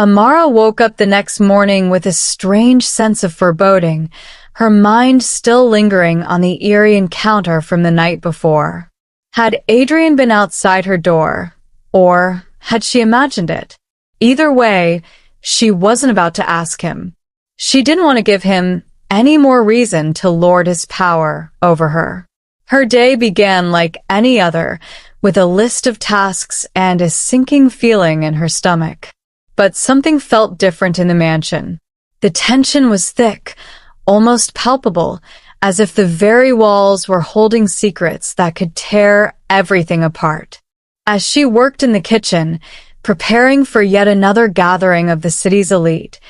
Amara woke up the next morning with a strange sense of foreboding, her mind still lingering on the eerie encounter from the night before. Had Adrian been outside her door, or had she imagined it? Either way, she wasn't about to ask him. She didn't want to give him any more reason to lord his power over her. Her day began like any other, with a list of tasks and a sinking feeling in her stomach. But something felt different in the mansion. The tension was thick, almost palpable, as if the very walls were holding secrets that could tear everything apart. As she worked in the kitchen, preparing for yet another gathering of the city's elite,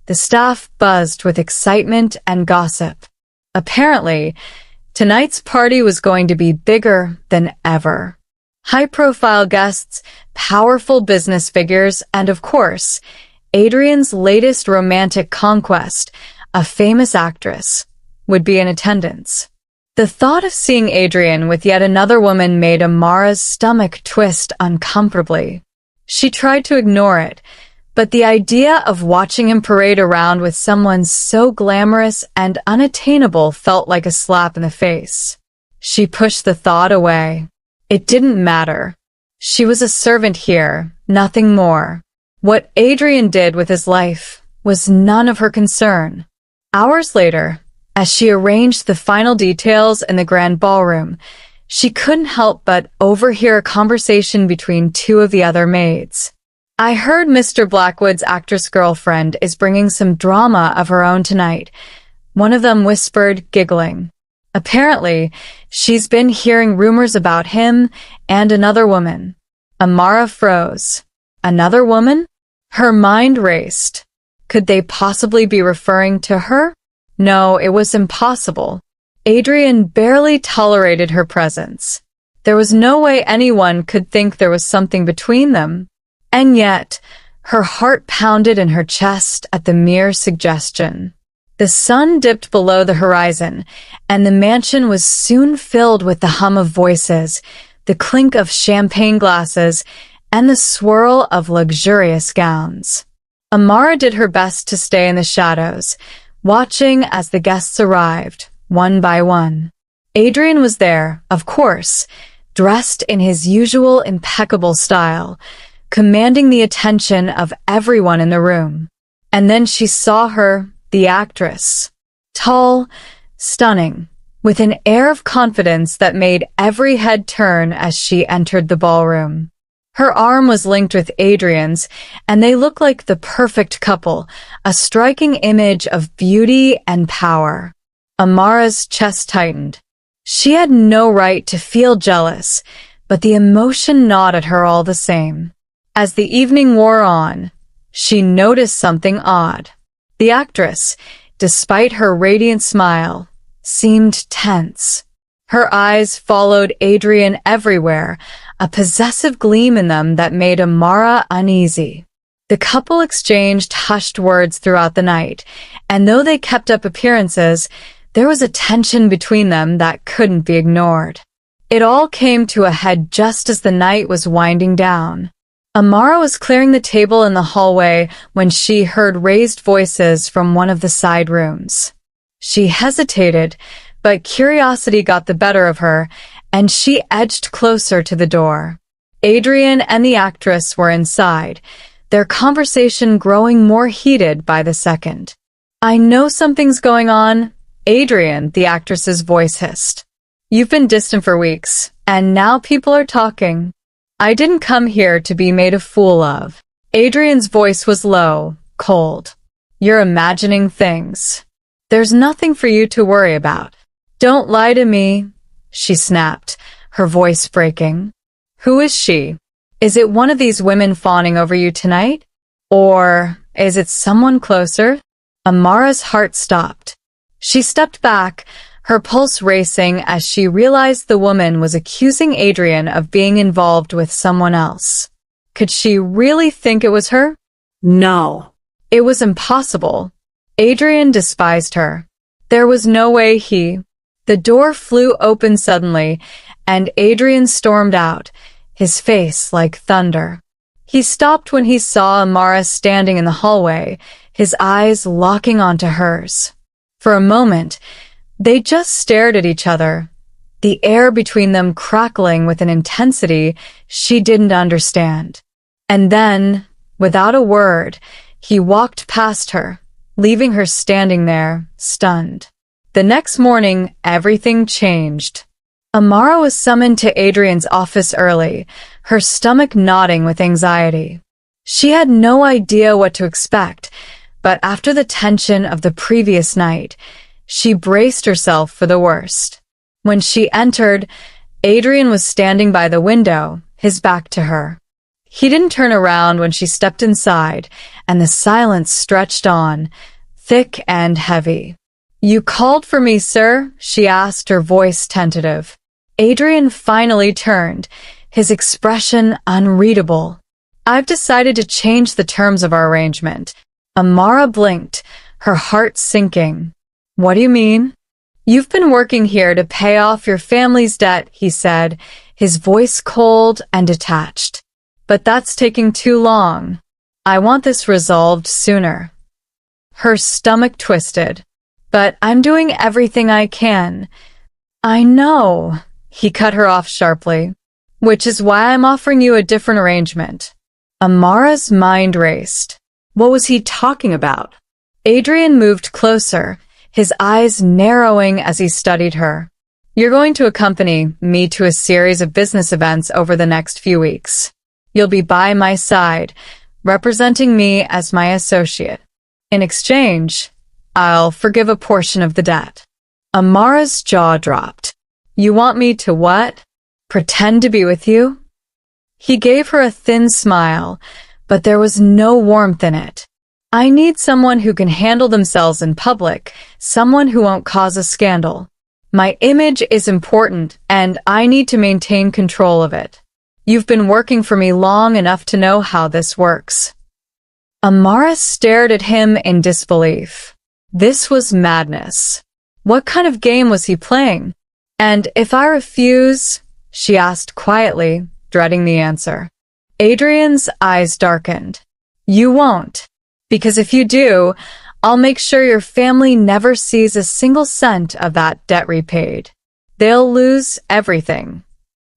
the staff buzzed with excitement and gossip. Apparently, tonight's party was going to be bigger than ever. High-profile guests, powerful business figures, and of course, Adrian's latest romantic conquest, a famous actress, would be in attendance. The thought of seeing Adrian with yet another woman made Amara's stomach twist uncomfortably. She tried to ignore it, but the idea of watching him parade around with someone so glamorous and unattainable felt like a slap in the face. She pushed the thought away. It didn't matter. She was a servant here, nothing more. What Adrian did with his life was none of her concern. Hours later, as she arranged the final details in the grand ballroom, she couldn't help but overhear a conversation between two of the other maids. "I heard Mr. Blackwood's actress girlfriend is bringing some drama of her own tonight," one of them whispered, giggling. Apparently, she's been hearing rumors about him and another woman. Amara froze. Another woman? Her mind raced. Could they possibly be referring to her? No, it was impossible. Adrian barely tolerated her presence. There was no way anyone could think there was something between them. And yet, her heart pounded in her chest at the mere suggestion. The sun dipped below the horizon, and the mansion was soon filled with the hum of voices, the clink of champagne glasses, and the swirl of luxurious gowns. Amara did her best to stay in the shadows, watching as the guests arrived, one by one. Adrian was there, of course, dressed in his usual impeccable style, commanding the attention of everyone in the room. And then she saw her, the actress. Tall, stunning, with an air of confidence that made every head turn as she entered the ballroom. Her arm was linked with Adrian's, and they looked like the perfect couple, a striking image of beauty and power. Amara's chest tightened. She had no right to feel jealous, but the emotion gnawed at her all the same. As the evening wore on, she noticed something odd. The actress, despite her radiant smile, seemed tense. Her eyes followed Adrian everywhere, a possessive gleam in them that made Amara uneasy. The couple exchanged hushed words throughout the night, and though they kept up appearances, there was a tension between them that couldn't be ignored. It all came to a head just as the night was winding down. Amara was clearing the table in the hallway when she heard raised voices from one of the side rooms. She hesitated, but curiosity got the better of her, and she edged closer to the door. Adrian and the actress were inside, their conversation growing more heated by the second. "I know something's going on, Adrian," the actress's voice hissed. "You've been distant for weeks, and now people are talking. I didn't come here to be made a fool of." Adrian's voice was low, cold. "You're imagining things. There's nothing for you to worry about." "Don't lie to me," she snapped, her voice breaking. "Who is she? Is it one of these women fawning over you tonight? Or is it someone closer?" Amara's heart stopped. She stepped back, her pulse racing as she realized the woman was accusing Adrian of being involved with someone else. Could she really think it was her? No. It was impossible. Adrian despised her. There was no way he... The door flew open suddenly, and Adrian stormed out, his face like thunder. He stopped when he saw Amara standing in the hallway, his eyes locking onto hers. For a moment, they just stared at each other, the air between them crackling with an intensity she didn't understand. And then, without a word, he walked past her, leaving her standing there, stunned. The next morning, everything changed. Amara was summoned to Adrian's office early, her stomach knotting with anxiety. She had no idea what to expect, but after the tension of the previous night, she braced herself for the worst. When she entered, Adrian was standing by the window, his back to her. He didn't turn around when she stepped inside, and the silence stretched on, thick and heavy. "You called for me, sir?" she asked, her voice tentative. Adrian finally turned, his expression unreadable. "I've decided to change the terms of our arrangement." Amara blinked, her heart sinking. "What do you mean?" "You've been working here to pay off your family's debt," he said, his voice cold and detached. "But that's taking too long. I want this resolved sooner." Her stomach twisted. "But I'm doing everything I can." "I know," he cut her off sharply. "Which is why I'm offering you a different arrangement." Amara's mind raced. What was he talking about? Adrian moved closer, his eyes narrowing as he studied her. "You're going to accompany me to a series of business events over the next few weeks. You'll be by my side, representing me as my associate. In exchange, I'll forgive a portion of the debt." Amara's jaw dropped. "You want me to what? Pretend to be with you?" He gave her a thin smile, but there was no warmth in it. "I need someone who can handle themselves in public, someone who won't cause a scandal. My image is important, and I need to maintain control of it. You've been working for me long enough to know how this works." Amara stared at him in disbelief. This was madness. What kind of game was he playing? "And if I refuse?" she asked quietly, dreading the answer. Adrian's eyes darkened. "You won't. Because if you do, I'll make sure your family never sees a single cent of that debt repaid. They'll lose everything."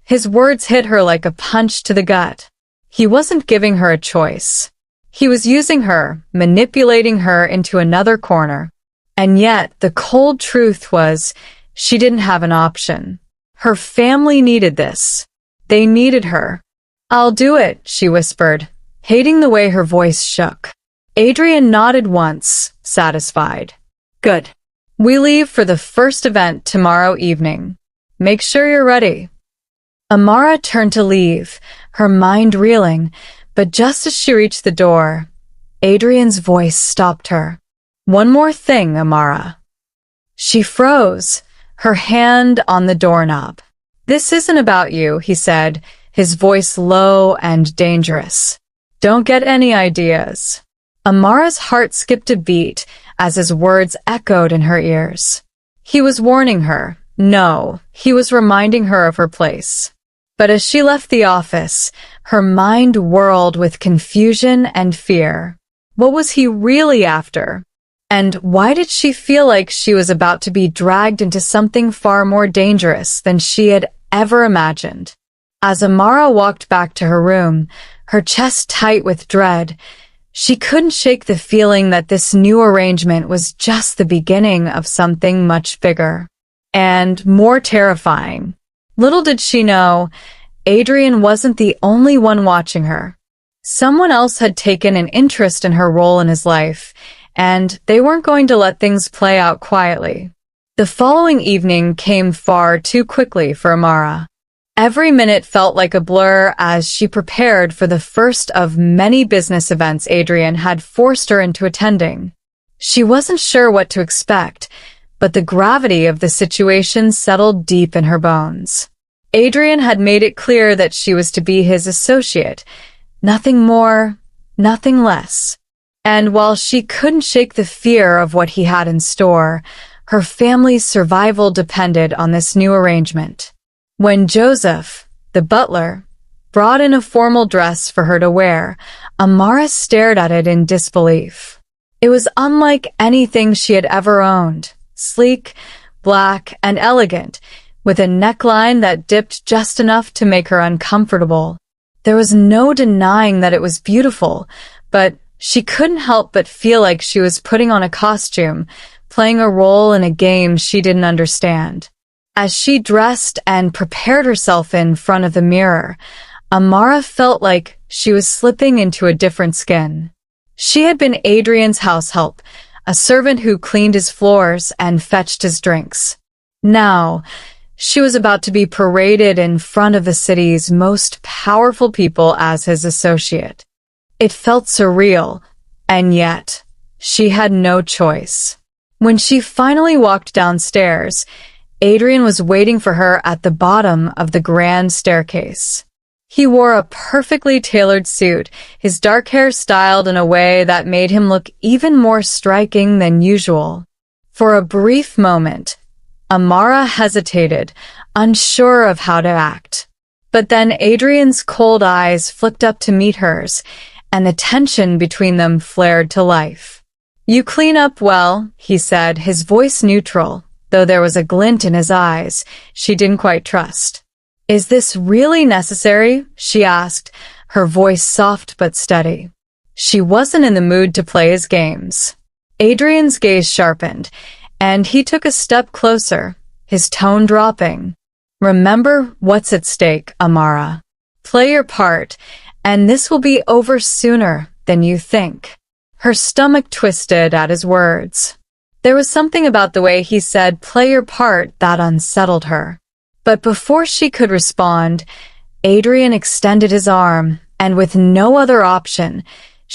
His words hit her like a punch to the gut. He wasn't giving her a choice. He was using her, manipulating her into another corner. And yet, the cold truth was, she didn't have an option. Her family needed this. They needed her. "I'll do it," she whispered, hating the way her voice shook. Adrian nodded once, satisfied. "Good. We leave for the first event tomorrow evening. Make sure you're ready." Amara turned to leave, her mind reeling, but just as she reached the door, Adrian's voice stopped her. "One more thing, Amara." She froze, her hand on the doorknob. "This isn't about you," he said, his voice low and dangerous. "Don't get any ideas." Amara's heart skipped a beat as his words echoed in her ears. He was warning her. No, he was reminding her of her place. But as she left the office, her mind whirled with confusion and fear. What was he really after? And why did she feel like she was about to be dragged into something far more dangerous than she had ever imagined? As Amara walked back to her room, her chest tight with dread, she couldn't shake the feeling that this new arrangement was just the beginning of something much bigger and more terrifying. Little did she know, Adrian wasn't the only one watching her. Someone else had taken an interest in her role in his life, and they weren't going to let things play out quietly. The following evening came far too quickly for Amara. Every minute felt like a blur as she prepared for the first of many business events Adrian had forced her into attending. She wasn't sure what to expect, but the gravity of the situation settled deep in her bones. Adrian had made it clear that she was to be his associate, nothing more, nothing less. And while she couldn't shake the fear of what he had in store, her family's survival depended on this new arrangement. When Joseph, the butler, brought in a formal dress for her to wear, Amara stared at it in disbelief. It was unlike anything she had ever owned, sleek, black, and elegant, with a neckline that dipped just enough to make her uncomfortable. There was no denying that it was beautiful, but she couldn't help but feel like she was putting on a costume, playing a role in a game she didn't understand. As she dressed and prepared herself in front of the mirror, Amara felt like she was slipping into a different skin. She had been Adrian's house help, a servant who cleaned his floors and fetched his drinks. Now, she was about to be paraded in front of the city's most powerful people as his associate. It felt surreal, and yet, she had no choice. When she finally walked downstairs, Adrian was waiting for her at the bottom of the grand staircase. He wore a perfectly tailored suit, his dark hair styled in a way that made him look even more striking than usual. For a brief moment, Amara hesitated, unsure of how to act. But then Adrian's cold eyes flicked up to meet hers, and the tension between them flared to life. "You clean up well," he said, his voice neutral, though there was a glint in his eyes she didn't quite trust. "Is this really necessary?" she asked, her voice soft but steady. She wasn't in the mood to play his games. Adrian's gaze sharpened, and he took a step closer, his tone dropping. "Remember what's at stake, Amara. Play your part, and this will be over sooner than you think." Her stomach twisted at his words. There was something about the way he said "play your part" that unsettled her. But before she could respond, Adrian extended his arm, and with no other option,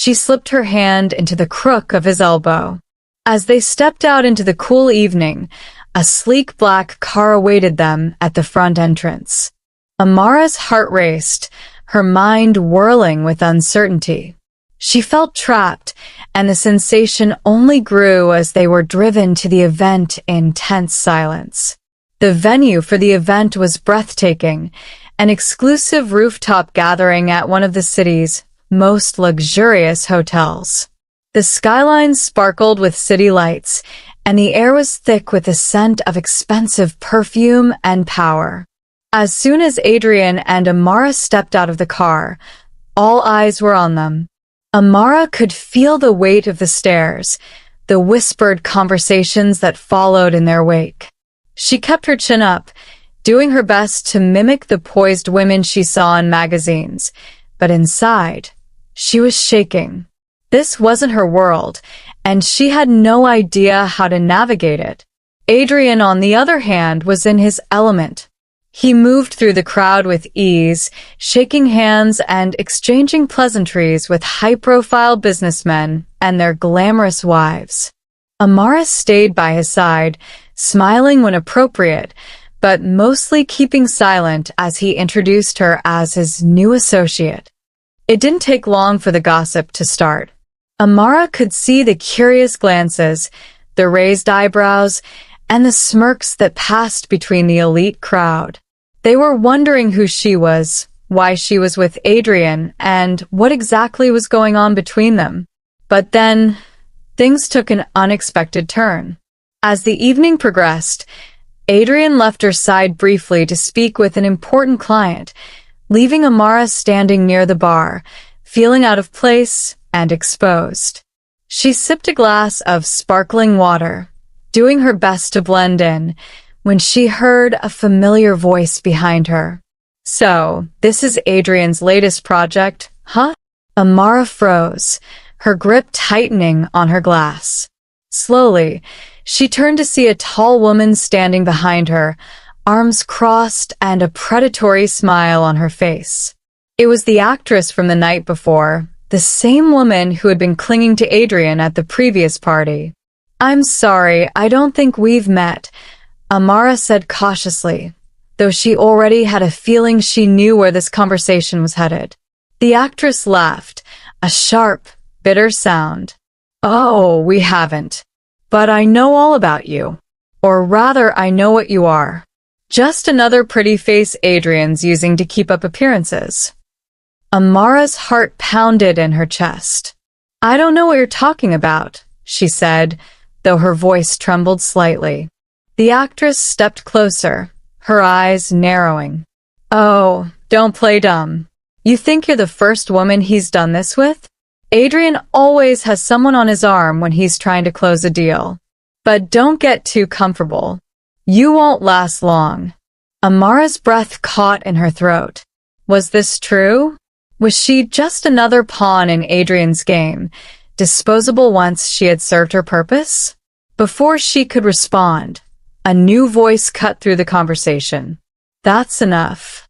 she slipped her hand into the crook of his elbow. As they stepped out into the cool evening, a sleek black car awaited them at the front entrance. Amara's heart raced, her mind whirling with uncertainty. She felt trapped, and the sensation only grew as they were driven to the event in tense silence. The venue for the event was breathtaking, an exclusive rooftop gathering at one of the city's most luxurious hotels. The skyline sparkled with city lights, and the air was thick with the scent of expensive perfume and power. As soon as Adrian and Amara stepped out of the car, all eyes were on them. Amara could feel the weight of the stairs, the whispered conversations that followed in their wake. She kept her chin up, doing her best to mimic the poised women she saw in magazines, but inside, she was shaking. This wasn't her world, and she had no idea how to navigate it. Adrian, on the other hand, was in his element. He moved through the crowd with ease, shaking hands and exchanging pleasantries with high-profile businessmen and their glamorous wives. Amara stayed by his side, smiling when appropriate, but mostly keeping silent as he introduced her as his new associate. It didn't take long for the gossip to start. Amara could see the curious glances, the raised eyebrows, and the smirks that passed between the elite crowd. They were wondering who she was, why she was with Adrian, and what exactly was going on between them. But then, things took an unexpected turn. As the evening progressed, Adrian left her side briefly to speak with an important client, leaving Amara standing near the bar, feeling out of place and exposed. She sipped a glass of sparkling water, doing her best to blend in, when she heard a familiar voice behind her. "So, this is Adrian's latest project, huh?" Amara froze, her grip tightening on her glass. Slowly, she turned to see a tall woman standing behind her, arms crossed and a predatory smile on her face. It was the actress from the night before, the same woman who had been clinging to Adrian at the previous party. "I'm sorry, I don't think we've met," Amara said cautiously, though she already had a feeling she knew where this conversation was headed. The actress laughed, a sharp, bitter sound. "Oh, we haven't. But I know all about you. Or rather, I know what you are. Just another pretty face Adrian's using to keep up appearances." Amara's heart pounded in her chest. "I don't know what you're talking about," she said, though her voice trembled slightly. The actress stepped closer, her eyes narrowing. "Oh, don't play dumb. You think you're the first woman he's done this with? Adrian always has someone on his arm when he's trying to close a deal. But don't get too comfortable. You won't last long." Amara's breath caught in her throat. Was this true? Was she just another pawn in Adrian's game, disposable once she had served her purpose? Before she could respond, a new voice cut through the conversation. "That's enough."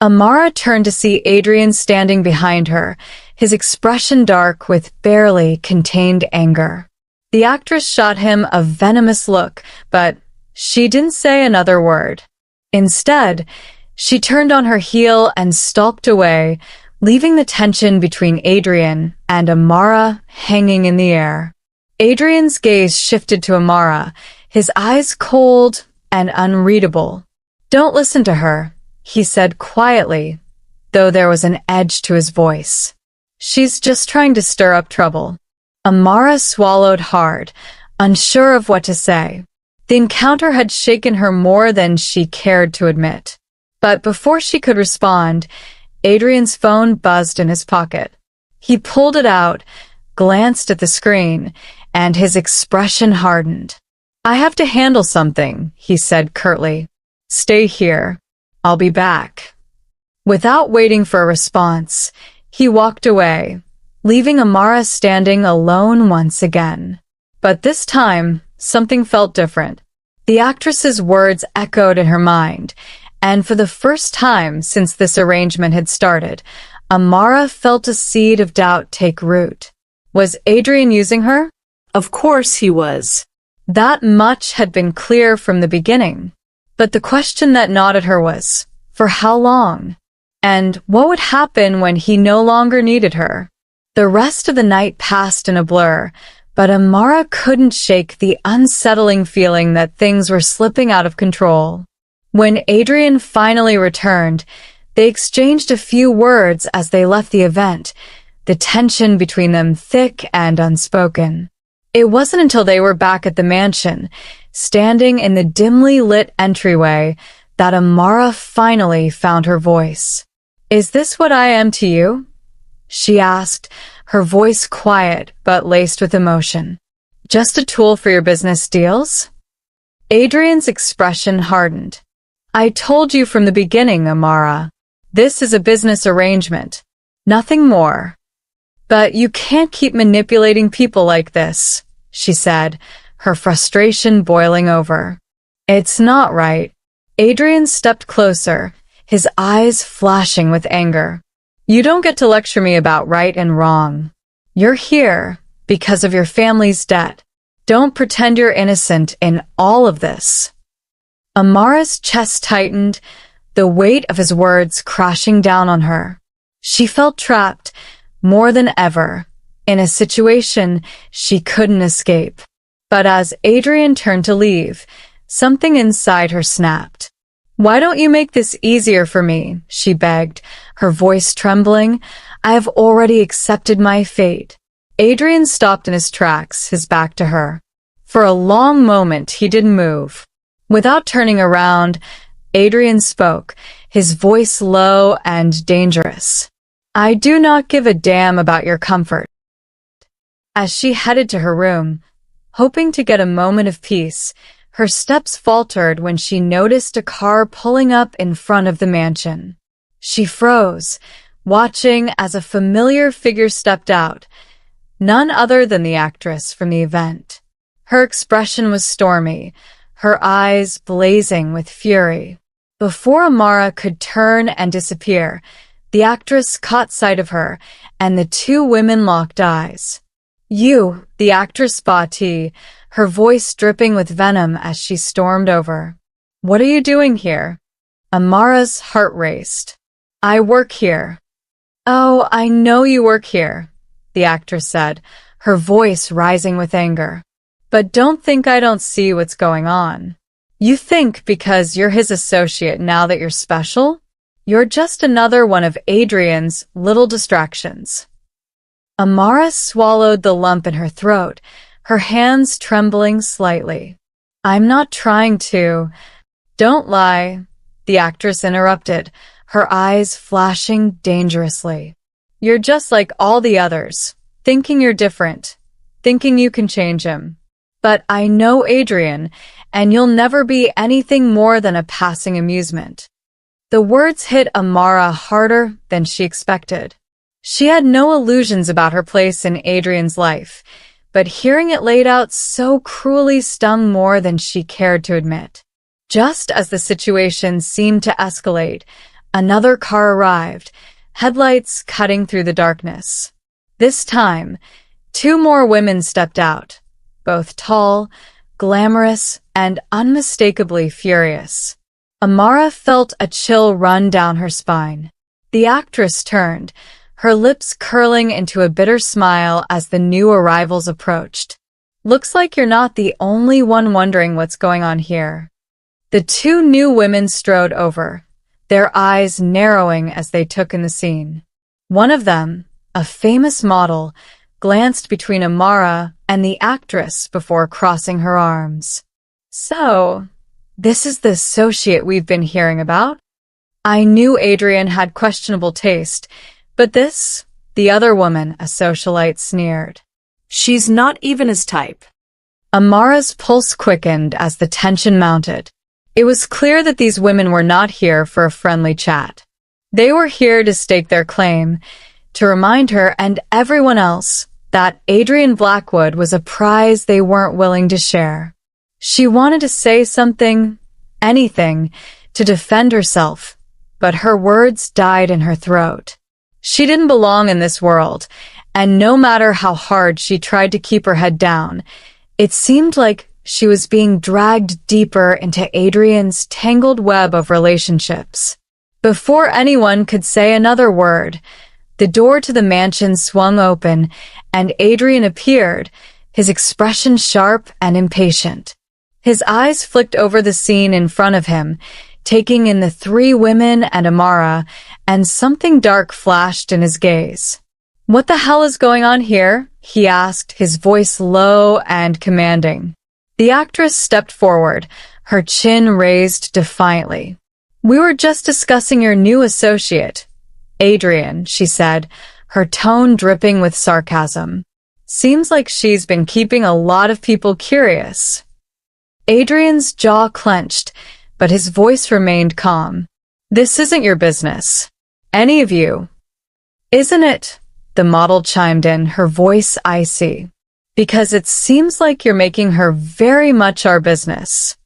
Amara turned to see Adrian standing behind her, his expression dark with barely contained anger. The actress shot him a venomous look, but she didn't say another word. Instead, she turned on her heel and stalked away, leaving the tension between Adrian and Amara hanging in the air. Adrian's gaze shifted to Amara, his eyes cold and unreadable. "Don't listen to her," he said quietly, though there was an edge to his voice. "She's just trying to stir up trouble." Amara swallowed hard, unsure of what to say. The encounter had shaken her more than she cared to admit. But before she could respond, Adrian's phone buzzed in his pocket. He pulled it out, glanced at the screen, and his expression hardened. "I have to handle something," he said curtly. "Stay here. I'll be back." Without waiting for a response, he walked away, leaving Amara standing alone once again. But this time, something felt different. The actress's words echoed in her mind, and for the first time since this arrangement had started, Amara felt a seed of doubt take root. Was Adrian using her? Of course he was. That much had been clear from the beginning. But the question that gnawed at her was, for how long? And what would happen when he no longer needed her? The rest of the night passed in a blur, but Amara couldn't shake the unsettling feeling that things were slipping out of control. When Adrian finally returned, they exchanged a few words as they left the event, the tension between them thick and unspoken. It wasn't until they were back at the mansion, standing in the dimly lit entryway, that Amara finally found her voice. "Is this what I am to you?" she asked, her voice quiet but laced with emotion. "Just a tool for your business deals?" Adrian's expression hardened. "I told you from the beginning, Amara. This is a business arrangement. Nothing more." "But you can't keep manipulating people like this," she said, her frustration boiling over. "It's not right." Adrian stepped closer, his eyes flashing with anger. "You don't get to lecture me about right and wrong. You're here because of your family's debt. Don't pretend you're innocent in all of this." Amara's chest tightened, the weight of his words crashing down on her. She felt trapped, more than ever, in a situation she couldn't escape. But as Adrian turned to leave, something inside her snapped. "Why don't you make this easier for me?" she begged, her voice trembling. "I have already accepted my fate." Adrian stopped in his tracks, his back to her. For a long moment, he didn't move. Without turning around, Adrian spoke, his voice low and dangerous. "I do not give a damn about your comfort." As she headed to her room, hoping to get a moment of peace, her steps faltered when she noticed a car pulling up in front of the mansion. She froze, watching as a familiar figure stepped out, none other than the actress from the event. Her expression was stormy, her eyes blazing with fury. Before Amara could turn and disappear, the actress caught sight of her, and the two women locked eyes. "You," the actress spotted, her voice dripping with venom as she stormed over. "What are you doing here?" Amara's heart raced. "I work here." "Oh, I know you work here," the actress said, her voice rising with anger. "But don't think I don't see what's going on. You think because you're his associate now that you're special? You're just another one of Adrian's little distractions. Amara swallowed the lump in her throat, her hands trembling slightly. I'm not trying to. Don't lie, the actress interrupted, her eyes flashing dangerously. You're just like all the others, thinking you're different, thinking you can change him. But I know Adrian, and you'll never be anything more than a passing amusement. The words hit Amara harder than she expected. She had no illusions about her place in Adrian's life, but hearing it laid out so cruelly stung more than she cared to admit. Just as the situation seemed to escalate, another car arrived, headlights cutting through the darkness. This time, two more women stepped out, both tall, glamorous, and unmistakably furious. Amara felt a chill run down her spine. The actress turned, her lips curling into a bitter smile as the new arrivals approached. Looks like you're not the only one wondering what's going on here. The two new women strode over, their eyes narrowing as they took in the scene. One of them, a famous model, glanced between Amara and the actress before crossing her arms. So, this is the associate we've been hearing about? I knew Adrian had questionable taste, but this, the other woman, a socialite, sneered. She's not even his type. Amara's pulse quickened as the tension mounted. It was clear that these women were not here for a friendly chat. They were here to stake their claim, to remind her and everyone else that Adrian Blackwood was a prize they weren't willing to share. She wanted to say something, anything, to defend herself, but her words died in her throat. She didn't belong in this world, and no matter how hard she tried to keep her head down, it seemed like she was being dragged deeper into Adrian's tangled web of relationships. Before anyone could say another word, the door to the mansion swung open, and Adrian appeared, his expression sharp and impatient. His eyes flicked over the scene in front of him, taking in the three women and Amara, and something dark flashed in his gaze. "What the hell is going on here?" he asked, his voice low and commanding. The actress stepped forward, her chin raised defiantly. "We were just discussing your new associate, Adrian," she said, her tone dripping with sarcasm. "Seems like she's been keeping a lot of people curious." Adrian's jaw clenched, but his voice remained calm. "This isn't your business. Any of you." "Isn't it?" the model chimed in, her voice icy. "Because it seems like you're making her very much our business."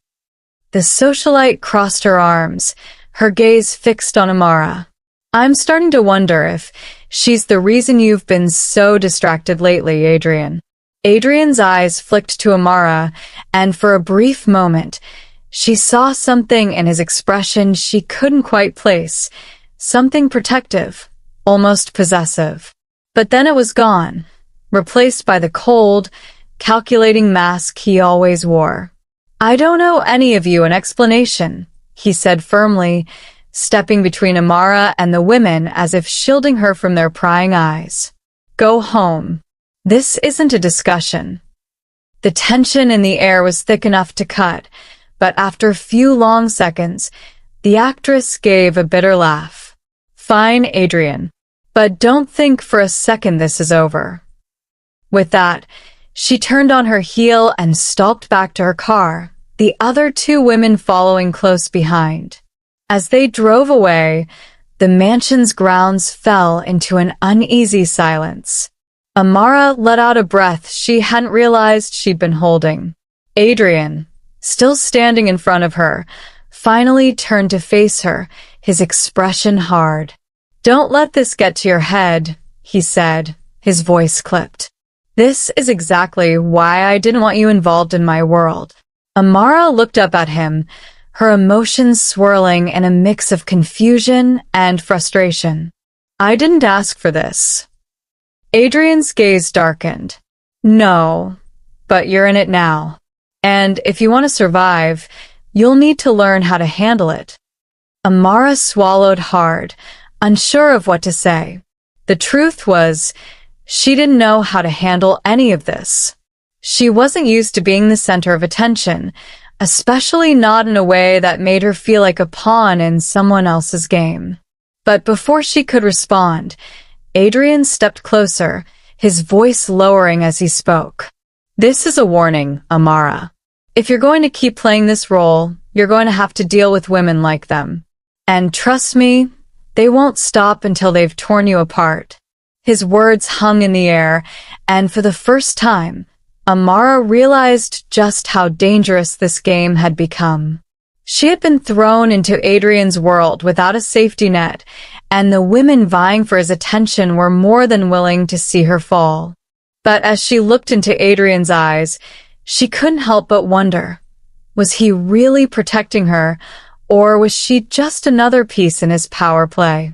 The socialite crossed her arms, her gaze fixed on Amara. "I'm starting to wonder if she's the reason you've been so distracted lately, Adrian." Adrian's eyes flicked to Amara, and for a brief moment, she saw something in his expression she couldn't quite place, something protective, almost possessive. But then it was gone, replaced by the cold, calculating mask he always wore. "I don't owe any of you an explanation," he said firmly, stepping between Amara and the women as if shielding her from their prying eyes. "Go home. This isn't a discussion." The tension in the air was thick enough to cut, but after a few long seconds, the actress gave a bitter laugh. "Fine, Adrian. But don't think for a second this is over." With that, she turned on her heel and stalked back to her car, the other two women following close behind. As they drove away, the mansion's grounds fell into an uneasy silence. Amara let out a breath she hadn't realized she'd been holding. Adrian, still standing in front of her, finally turned to face her, his expression hard. "Don't let this get to your head," he said, his voice clipped. "This is exactly why I didn't want you involved in my world." Amara looked up at him, her emotions swirling in a mix of confusion and frustration. "I didn't ask for this." Adrian's gaze darkened. "No, but you're in it now. And if you want to survive, you'll need to learn how to handle it." Amara swallowed hard, unsure of what to say. The truth was, she didn't know how to handle any of this. She wasn't used to being the center of attention, especially not in a way that made her feel like a pawn in someone else's game. But before she could respond, Adrian stepped closer, his voice lowering as he spoke. "This is a warning, Amara. If you're going to keep playing this role, you're going to have to deal with women like them. And trust me, they won't stop until they've torn you apart." His words hung in the air, and for the first time, Amara realized just how dangerous this game had become. She had been thrown into Adrian's world without a safety net, and the women vying for his attention were more than willing to see her fall. But as she looked into Adrian's eyes, she couldn't help but wonder, was he really protecting her, or was she just another piece in his power play?